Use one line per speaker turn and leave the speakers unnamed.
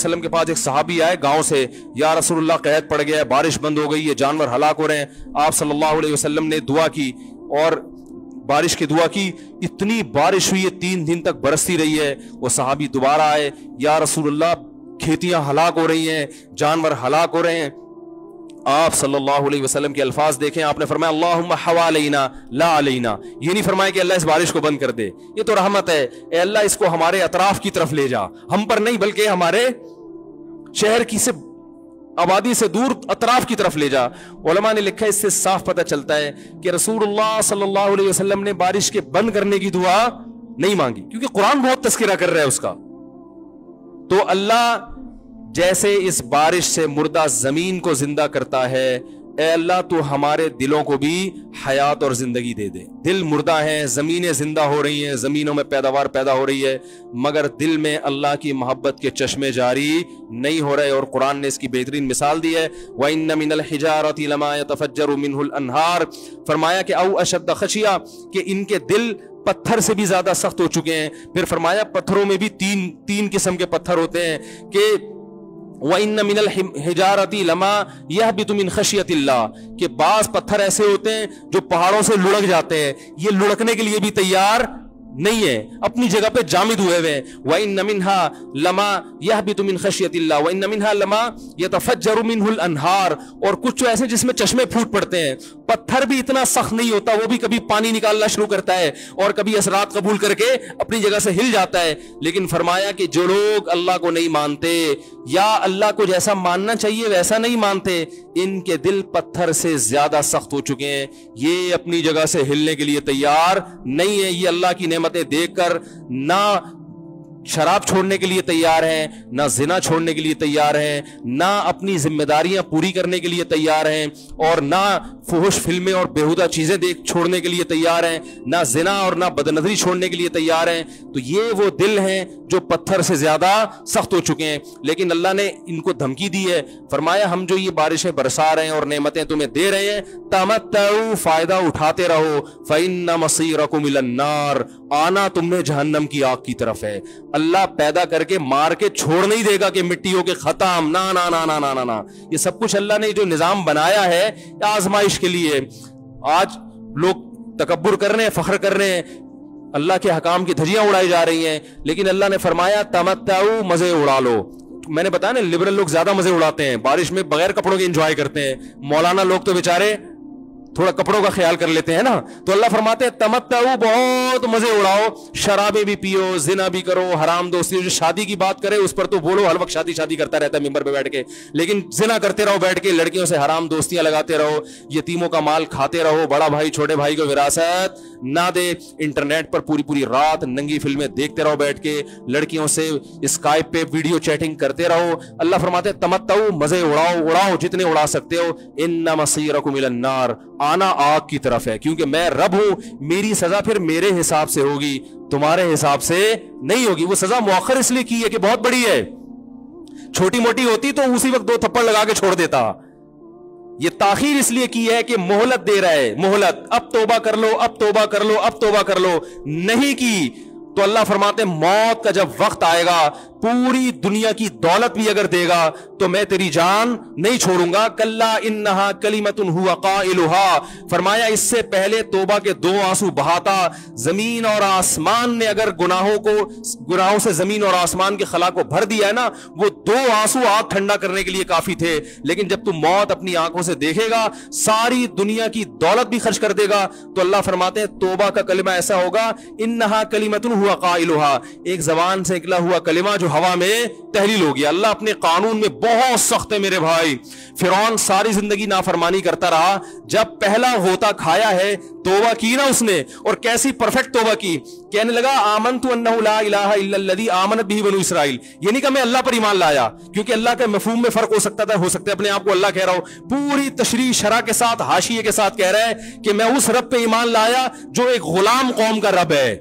وسلم کے پاس ایک صحابی آئے گاؤں سے, یا رسول اللہ قحط پڑ گیا ہے, بارش بند ہو گئی ہے, جانور ہلاک ہو رہے ہیں. آپ صلی اللہ علیہ وسلم نے دعا کی اور بارش کی دعا کی. اتنی بارش ہوئی ہے 3 دن تک برستی رہی ہے. وہ صحابی دوبارہ آئے, یا رسول اللہ کھیتیاں ہلاک ہو رہی ہیں, جانور ہلاک ہو رہے ہیں. آپ صلی اللہ علیہ وسلم کے الفاظ دیکھیں, آپ نے فرمایا اللہم حوالینا لا علینا. یہ نہیں فرمایا کہ اللہ اس بارش کو بند کر دے, یہ تو رحمت ہے, اے اللہ اس کو ہمارے اطراف کی طرف لے جا, ہم پر نہیں بلکہ ہمارے شہر کی سے آبادی سے دور اطراف کی طرف لے جا. علماء نے لکھا اس سے صاف پتہ چلتا ہے کہ رسول اللہ صلی اللہ علیہ وسلم نے بارش کے بند کرنے کی دعا نہیں مانگی, کیونکہ قرآن بہت تذکرہ کر رہا ہے اس کا. تو اللہ جیسے اس بارش سے مردہ زمین کو زندہ کرتا ہے, اے اللہ تو ہمارے دلوں کو بھی حیات اور زندگی دے دے. دل مردہ ہیں, زمینیں زندہ ہو رہی ہیں, زمینوں میں پیداوار پیدا ہو رہی ہے, مگر دل میں اللہ کی محبت کے چشمے جاری نہیں ہو رہے. اور قرآن نے اس کی بہترین مثال دی ہے, وَإِنَّ مِنَ الْحِجَارَةِ لَمَا يَتَفَجَّرُ مِنْهُ الْأَنْهَارُ. فرمایا کہ او اشد خشیہ, کہ ان کے دل پتھر سے بھی زیادہ سخت ہو چکے ہیں. پھر فرمایا پتھروں میں بھی تین قسم کے پتھر ہوتے ہیں کہ وَإِنَّ مِنَ الْحِجَارَةِ لَمَا يَهْبِطُ مِنْ خَشْيَةِ اللَّهِ, کہ بعض پتھر ایسے ہوتے ہیں جو پہاڑوں سے لڑک جاتے ہیں, یہ لڑکنے کے لیے بھی تیار نہیں ہے, اپنی جگہ پہ جامد ہوئے ہوئے ہیں. وَإِنَّ مِنْهَا لَمَا يَهْبِطُ مِنْ خَشْيَةِ اللَّهِ وَإِنَّ مِنْهَا لَمَا يَتَفَجَّرُ مِنْهُ الْأَنْهَارُ. اور کچھ ایسے جس میں چشمے پھوٹ پڑتے ہیں. پتھر بھی اتنا سخت نہیں ہوتا, وہ بھی کبھی پانی نکالنا شروع کرتا ہے اور کبھی اثرات قبول کر کے اپنی جگہ سے ہل جاتا ہے. لیکن فرمایا کہ جو لوگ اللہ کو نہیں مانتے یا اللہ کو جیسا ماننا چاہیے ویسا نہیں مانتے, ان کے دل پتھر سے زیادہ سخت ہو چکے ہیں, یہ اپنی جگہ سے ہلنے کے لیے تیار نہیں ہے. یہ اللہ کی نعمتیں دیکھ کر نہ شراب چھوڑنے کے لیے تیار ہیں, نہ زنا چھوڑنے کے لیے تیار ہیں, نہ اپنی ذمہ داریاں پوری کرنے کے لیے تیار ہیں, اور نہ فحش فلمیں اور بیہودہ چیزیں چھوڑنے کے لیے تیار ہیں, نہ زنا اور نہ بدنظری چھوڑنے کے لیے تیار ہیں. تو یہ وہ دل ہیں جو پتھر سے زیادہ سخت ہو چکے ہیں. لیکن اللہ نے ان کو دھمکی دی ہے, فرمایا ہم جو یہ بارشیں برسا رہے ہیں اور نعمتیں تمہیں دے رہے ہیں, تمتعوا, فائدہ اٹھاتے رہو, فإن مصيركم إلى النار, آنا تم نے جہنم کی آگ کی طرف ہے. اللہ پیدا کر کے مار کے چھوڑ نہیں دے گا کہ مٹی ہو کے ختم, نا نا نا نا نا نا. یہ سب کچھ اللہ نے جو نظام بنایا ہے آزمائش کے لیے. آج لوگ تکبر کر رہے ہیں, فخر کر رہے ہیں, اللہ کے حکام کی دھجیاں اڑائی جا رہی ہیں, لیکن اللہ نے فرمایا تمتعوا, مزے اڑا لو. میں نے بتایا نا لبرل لوگ زیادہ مزے اڑاتے ہیں, بارش میں بغیر کپڑوں کے انجوائے کرتے ہیں. مولانا لوگ تو بیچارے تھوڑا کپڑوں کا خیال کر لیتے ہیں نا. تو اللہ فرماتے ہیں تمتعوا, بہت مزے اڑاؤ, شرابیں بھی پیو, زنا بھی کرو, حرام دوستی. جو شادی کی بات کرے اس پر تو بولو, ہر وقت شادی شادی کرتا رہتا ہے ممبر پہ بیٹھ کے, لیکن زنا کرتے رہو بیٹھ کے, لڑکیوں سے حرام دوستیاں لگاتے رہو, یتیموں کا مال کھاتے رہو, بڑا بھائی چھوٹے بھائی کو وراثت نہ دے, انٹرنیٹ پر پوری رات ننگی فلمیں دیکھتے رہو بیٹھ کے, لڑکیوں سے اسکائپ پہ ویڈیو چیٹنگ کرتے رہو. اللہ فرماتے ہیں تمتعوا, مزے اڑاؤ جتنے اڑا سکتے ہو. ان مصیرکم الی النار, آنا آگ کی طرف ہے, کیونکہ میں رب ہوں, میری سزا پھر میرے حساب سے ہوگی, تمہارے حساب سے نہیں ہوگی. وہ سزا مؤخر اس لیے کی ہے کہ بہت بڑی ہے, چھوٹی موٹی ہوتی تو اسی وقت 2 تھپڑ لگا کے چھوڑ دیتا. یہ تاخیر اس لیے کی ہے کہ مہلت دے رہا ہے, مہلت, اب توبہ کر لو, اب توبہ کر لو, اب توبہ کر لو. نہیں کی تو اللہ فرماتے موت کا جب وقت آئے گا, پوری دنیا کی دولت بھی اگر دے گا تو میں تیری جان نہیں چھوڑوں گا. کلا انہا کلمۃ ہوا قائلھا, فرمایا اس سے پہلے توبہ کے 2 آنسو بہاتا. زمین اور آسمان نے اگر گناہوں سے زمین اور آسمان کے خلا کو بھر دیا ہے نا, وہ 2 آنسو آگ ٹھنڈا کرنے کے لیے کافی تھے. لیکن جب تو موت اپنی آنکھوں سے دیکھے گا, ساری دنیا کی دولت بھی خرچ کر دے گا, تو اللہ فرماتے ہیں توبہ کا کلمہ ایسا ہوگا, انہا کلمۃ ہوا قائلھا, ایک زبان سے نکلا ہوا کلمہ جو ہوا میں تحلیل ہو گیا. اللہ اپنے قانون میں بہت سخت ہے میرے بھائی. فرعون ساری زندگی نافرمانی کرتا رہا, جب پہلا غوطہ کھایا ہے توبہ کی نا اس نے, اور کیسی پرفیکٹ توبہ کی, کہنے لگا آمنت انہ لا الہ الا الذی آمنت بہ بنو اسرائیل. یہ نہیں کہ میں اللہ پر ایمان لایا, کیونکہ اللہ کے مفہوم میں فرق ہو سکتا ہے اپنے آپ کو اللہ کہہ رہا ہوں, پوری تشریح شرح کے ساتھ حاشیے کے ساتھ کہہ رہا ہے کہ میں اس رب پہ ایمان لایا جو ایک غلام قوم کا رب ہے.